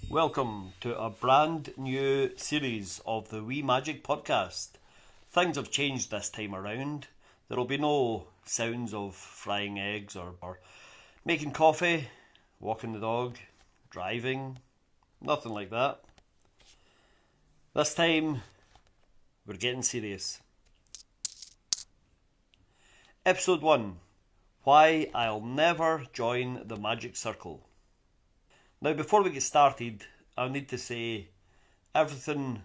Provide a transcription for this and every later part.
Welcome to a brand new series of the Wee Magic podcast. Things have changed this time around. There will be no sounds of frying eggs or making coffee, walking the dog, driving, nothing like that. This time, we're getting serious. Episode 1. Why I'll never join the Magic Circle. Now, before we get started, I need to say everything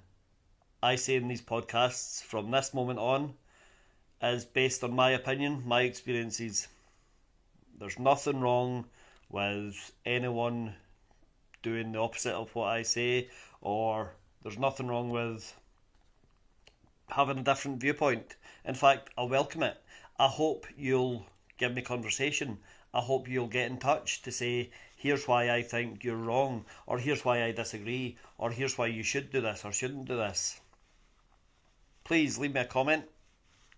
I say in these podcasts from this moment on is based on my opinion, my experiences. There's nothing wrong with anyone doing the opposite of what I say, or there's nothing wrong with having a different viewpoint. In fact, I welcome it. I hope you'll give me conversation. I hope you'll get in touch to say, here's why I think you're wrong, or here's why I disagree, or here's why you should do this or shouldn't do this. Please leave me a comment.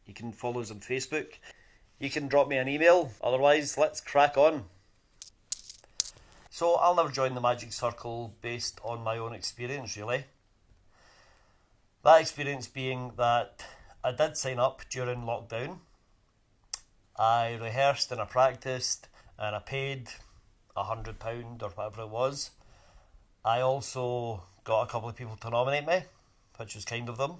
You can follow us on Facebook. You can drop me an email. Otherwise, let's crack on. So I'll never join the Magic Circle based on my own experience, really. That experience being that I did sign up during lockdown. I rehearsed and I practiced and I paid £100 or whatever it was. I also got a couple of people to nominate me, which was kind of them.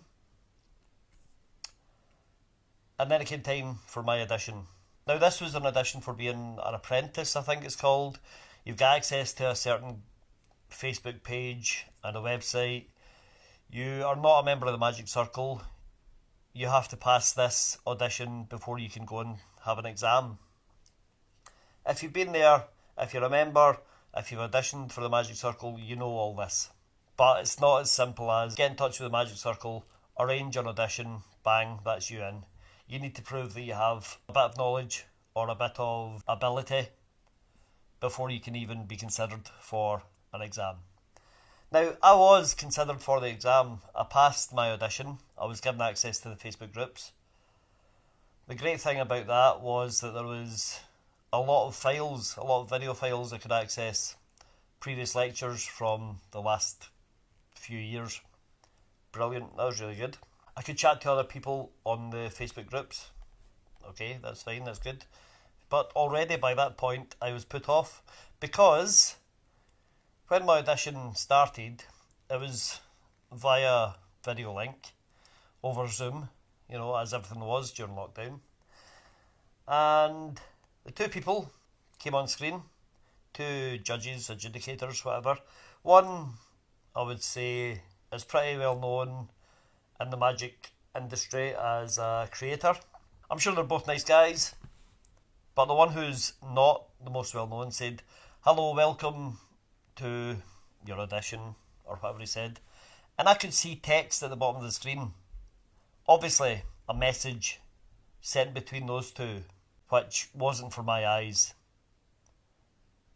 And then it came time for my audition. Now, this was an audition for being an apprentice, I think it's called. You've got access to a certain Facebook page and a website. You are not a member of the Magic Circle. You have to pass this audition before you can go and have an exam. If you've been there, if you're a member, if you've auditioned for the Magic Circle, you know all this. But it's not as simple as get in touch with the Magic Circle, arrange an audition, bang, that's you in. You need to prove that you have a bit of knowledge or a bit of ability before you can even be considered for an exam. Now, I was considered for the exam. I passed my audition. I was given access to the Facebook groups. The great thing about that was that there was a lot of files, a lot of video files I could access, previous lectures from the last few years. Brilliant, that was really good. I could chat to other people on the Facebook groups. Okay, that's fine, that's good. But already by that point I was put off because when my audition started, it was via video link over Zoom, as everything was during lockdown. And the two people came on screen, two judges, adjudicators, whatever. One, I would say, is pretty well known in the magic industry as a creator. I'm sure they're both nice guys, but the one who's not the most well known said, "Hello, welcome to your audition," or whatever he said. And I could see text at the bottom of the screen. Obviously, a message sent between those two, which wasn't for my eyes.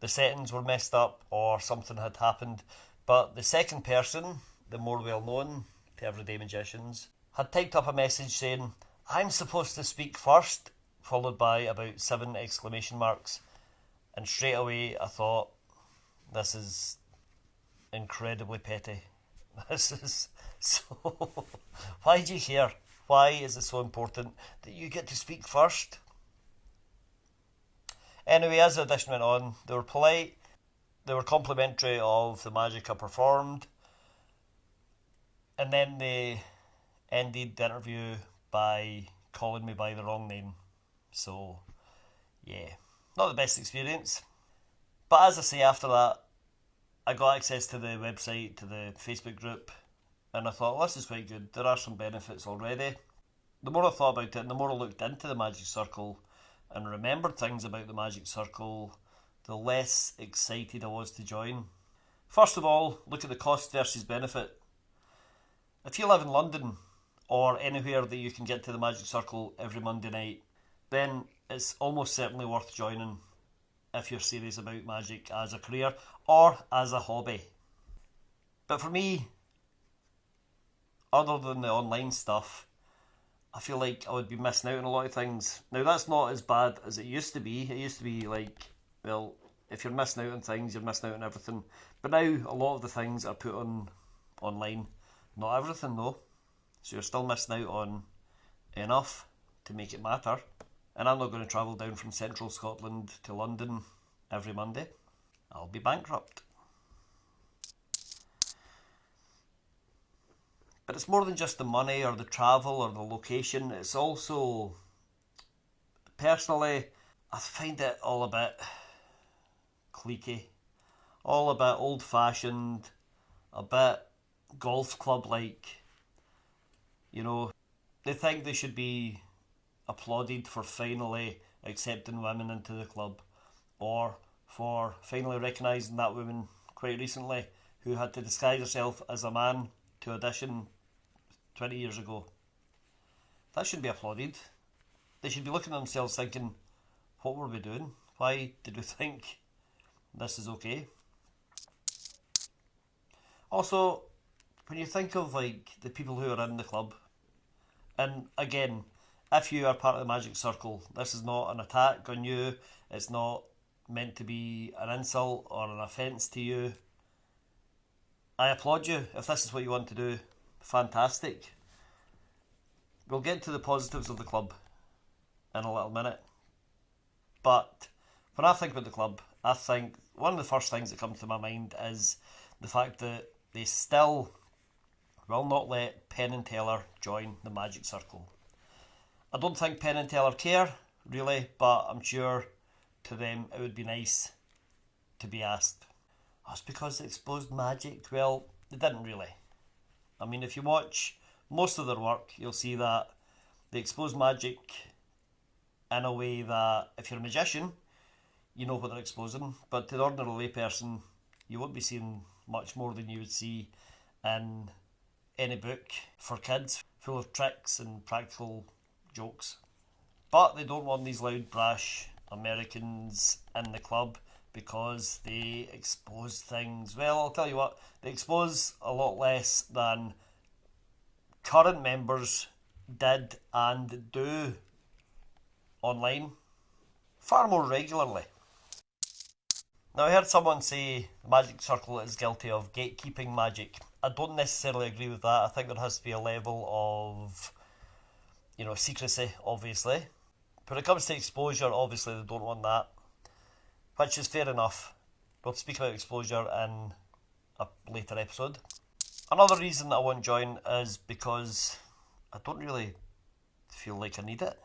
The settings were messed up or something had happened, but the second person, the more well known to everyday magicians, had typed up a message saying, "I'm supposed to speak first," followed by about 7 exclamation marks. And straight away I thought, this is incredibly petty. This is so... Why do you care? Why is it so important that you get to speak first? Anyway, as the audition went on, they were polite, they were complimentary of the magic I performed, and then they ended the interview by calling me by the wrong name. So, yeah, not the best experience. But as I say, after that, I got access to the website, to the Facebook group, and I thought, well, this is quite good. There are some benefits already. The more I thought about it, and the more I looked into the Magic Circle and remembered things about the Magic Circle, the less excited I was to join. First of all, look at the cost versus benefit. If you live in London, or anywhere that you can get to the Magic Circle every Monday night, then it's almost certainly worth joining if you're serious about magic as a career or as a hobby. But for me, other than the online stuff, I feel like I would be missing out on a lot of things. Now, that's not as bad as it used to be. It used to be like, well, if you're missing out on things, you're missing out on everything. But now a lot of the things are put on online. Not everything though. So you're still missing out on enough to make it matter. And I'm not going to travel down from central Scotland to London every Monday. I'll be bankrupt. But it's more than just the money or the travel or the location. It's also, personally, I find it all a bit cliquey, all a bit old-fashioned, a bit golf club-like. You know, they think they should be applauded for finally accepting women into the club, or for finally recognising that woman quite recently who had to disguise herself as a man to audition 20 years ago. That should be applauded. They should be looking at themselves thinking, what were we doing? Why did we think this is okay? Also, when you think of like the people who are in the club, and again, if you are part of the Magic Circle, this is not an attack on you, it's not meant to be an insult or an offence to you. I applaud you. If this is what you want to do, fantastic. We'll get to the positives of the club in a little minute. But when I think about the club, I think one of the first things that comes to my mind is the fact that they still will not let Penn and Teller join the Magic Circle. I don't think Penn and Teller care, really, but I'm sure to them it would be nice to be asked. Oh, it's because they exposed magic. Well, they didn't really. I mean, if you watch most of their work, you'll see that they expose magic in a way that if you're a magician, you know what they're exposing, but to the ordinary layperson, you won't be seeing much more than you would see in any book for kids, full of tricks and practical jokes. But they don't want these loud, brash Americans in the club because they expose things. Well, I'll tell you what, they expose a lot less than current members did and do online far more regularly. Now, I heard someone say the Magic Circle is guilty of gatekeeping magic. I don't necessarily agree with that. I think there has to be a level of, secrecy, obviously. When it comes to exposure, obviously they don't want that, which is fair enough. We'll speak about exposure in a later episode. Another reason that I won't join is because I don't really feel like I need it.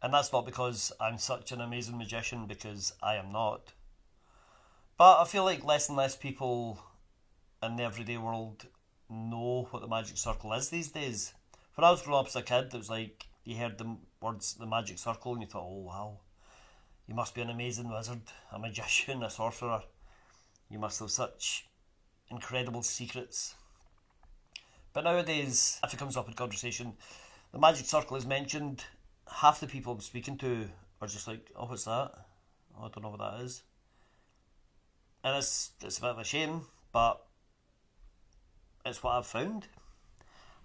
And that's not because I'm such an amazing magician, because I am not. But I feel like less and less people in the everyday world know what the Magic Circle is these days. When I was growing up as a kid, it was like you heard the words the Magic Circle and you thought, oh wow, you must be an amazing wizard, a magician, a sorcerer. You must have such incredible secrets. But nowadays, if it comes up in conversation, the Magic Circle is mentioned, half the people I'm speaking to are just like, oh, what's that? Oh, I don't know what that is. And it's a bit of a shame, but it's what I've found.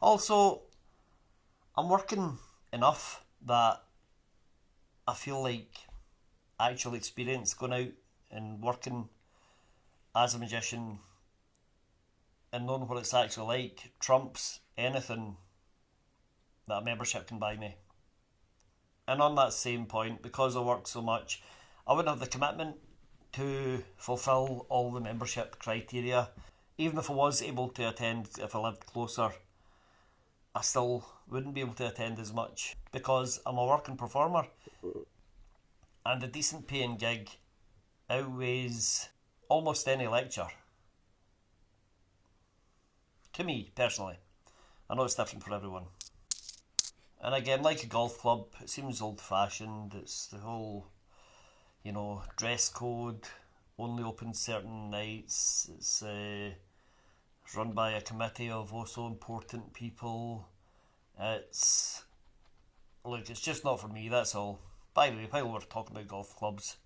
Also, I'm working enough that I feel like actual experience going out and working as a magician and knowing what it's actually like trumps anything that a membership can buy me. And on that same point, because I work so much, I wouldn't have the commitment to fulfil all the membership criteria. Even if I was able to attend, if I lived closer, I still wouldn't be able to attend as much because I'm a working performer and a decent paying gig outweighs almost any lecture. To me, personally. I know it's different for everyone. And again, like a golf club, it seems old-fashioned. It's the whole, dress code, only open certain nights. It's run by a committee of also important people. It's just not for me, that's all. By the way, while we're talking about golf clubs,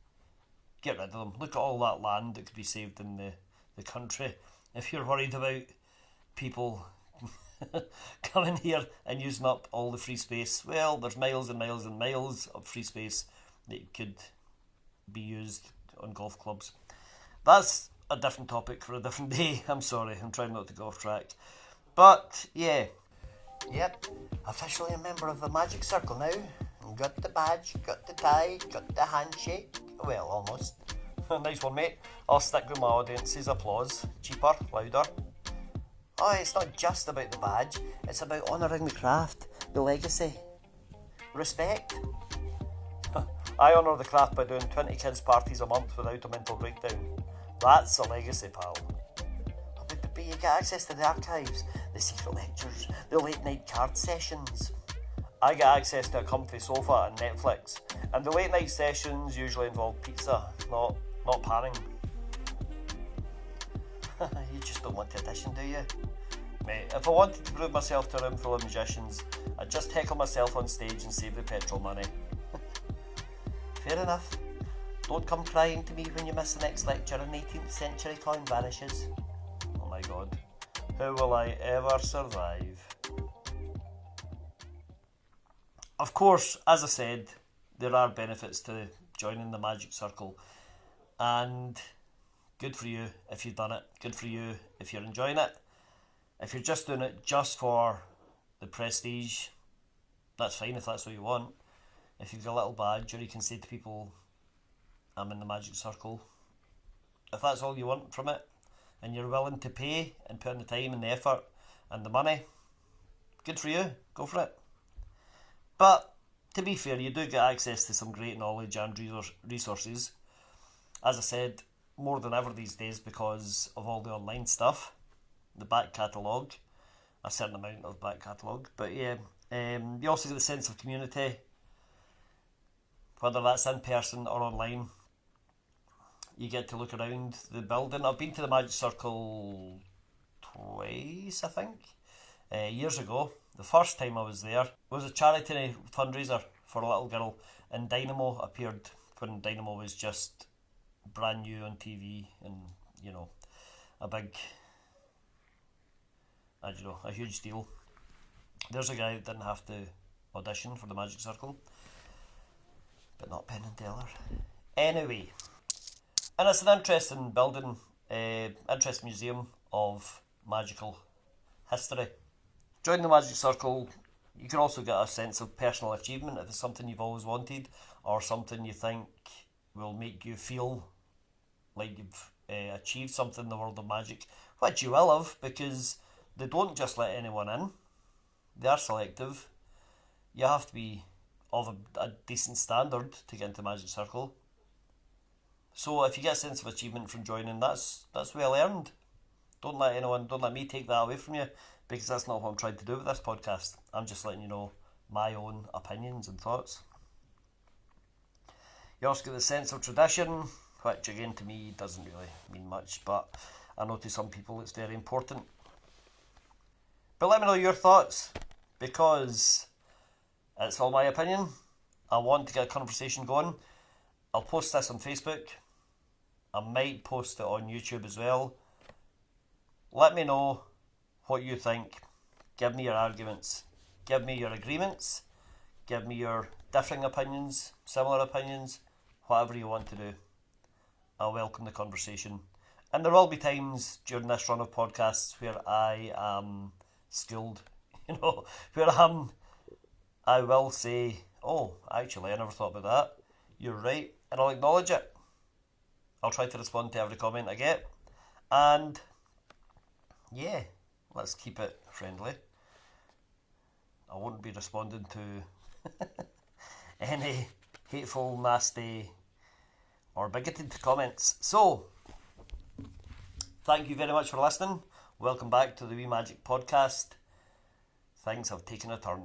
get rid of them. Look at all that land that could be saved in the country. If you're worried about people coming here and using up all the free space, well, there's miles and miles and miles of free space that could be used on golf clubs. That's a different topic for a different day. I'm sorry, I'm trying not to go off track. But yeah, yep, officially a member of the Magic Circle now. Got the badge, got the tie, got the handshake. Well, almost. Nice one, mate. I'll stick with my audience's applause. Cheaper, louder. Oh, it's not just about the badge, it's about honouring the craft, the legacy. Respect. I honour the craft by doing 20 kids' parties a month without a mental breakdown. That's a legacy, pal. But you get access to the archives, the secret lectures, the late night card sessions. I get access to a comfy sofa and Netflix, and the late night sessions usually involve pizza, not panning. You just don't want to audition, do you? Mate, if I wanted to prove myself to a room full of magicians, I'd just heckle myself on stage and save the petrol money. Fair enough. Don't come crying to me when you miss the next lecture and 18th century coin vanishes. Oh my god. How will I ever survive? Of course, as I said, there are benefits to joining the Magic Circle, and good for you if you've done it. Good for you if you're enjoying it. If you're just doing it just for the prestige, that's fine if that's what you want. If you've got a little badge, or you can say to people, I'm in the Magic Circle. If that's all you want from it, and you're willing to pay and put in the time and the effort and the money, good for you, go for it. But to be fair, you do get access to some great knowledge and resources. As I said, more than ever these days because of all the online stuff, the back catalogue, a certain amount of back catalogue. But yeah, you also get the sense of community, whether that's in person or online. You get to look around the building. I've been to the Magic Circle twice, I think, years ago. The first time I was there was a charity fundraiser for a little girl, and Dynamo appeared when Dynamo was just brand new on TV, and you know, a huge deal. There's a guy that didn't have to audition for the Magic Circle, but not Penn and Teller. Anyway, and it's an interesting building, interesting museum of magical history. Join the Magic Circle, you can also get a sense of personal achievement if it's something you've always wanted, or something you think will make you feel like you've achieved something in the world of magic, which you will have, because they don't just let anyone in. They are selective. You have to be of a decent standard to get into Magic Circle. So if you get a sense of achievement from joining, that's well earned. Don't let me take that away from you, because that's not what I'm trying to do with this podcast. I'm just letting you know my own opinions and thoughts. You also get the sense of tradition, which again to me doesn't really mean much, but I know to some people it's very important. But let me know your thoughts, because it's all my opinion. I want to get a conversation going. I'll post this on Facebook. I might post it on YouTube as well. Let me know what you think. Give me your arguments. Give me your agreements. Give me your differing opinions, similar opinions, whatever you want to do. I welcome the conversation. And there will be times during this run of podcasts where I am schooled, where I will say, oh, actually, I never thought about that. You're right. And I'll acknowledge it. I'll try to respond to every comment I get. And yeah, let's keep it friendly. I won't be responding to any hateful, nasty, or bigoted comments. So, thank you very much for listening. Welcome back to the Wee Magic Podcast. Things have taken a turn.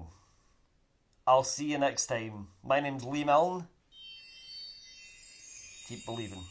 I'll see you next time. My name's Lee Milne. Keep believing.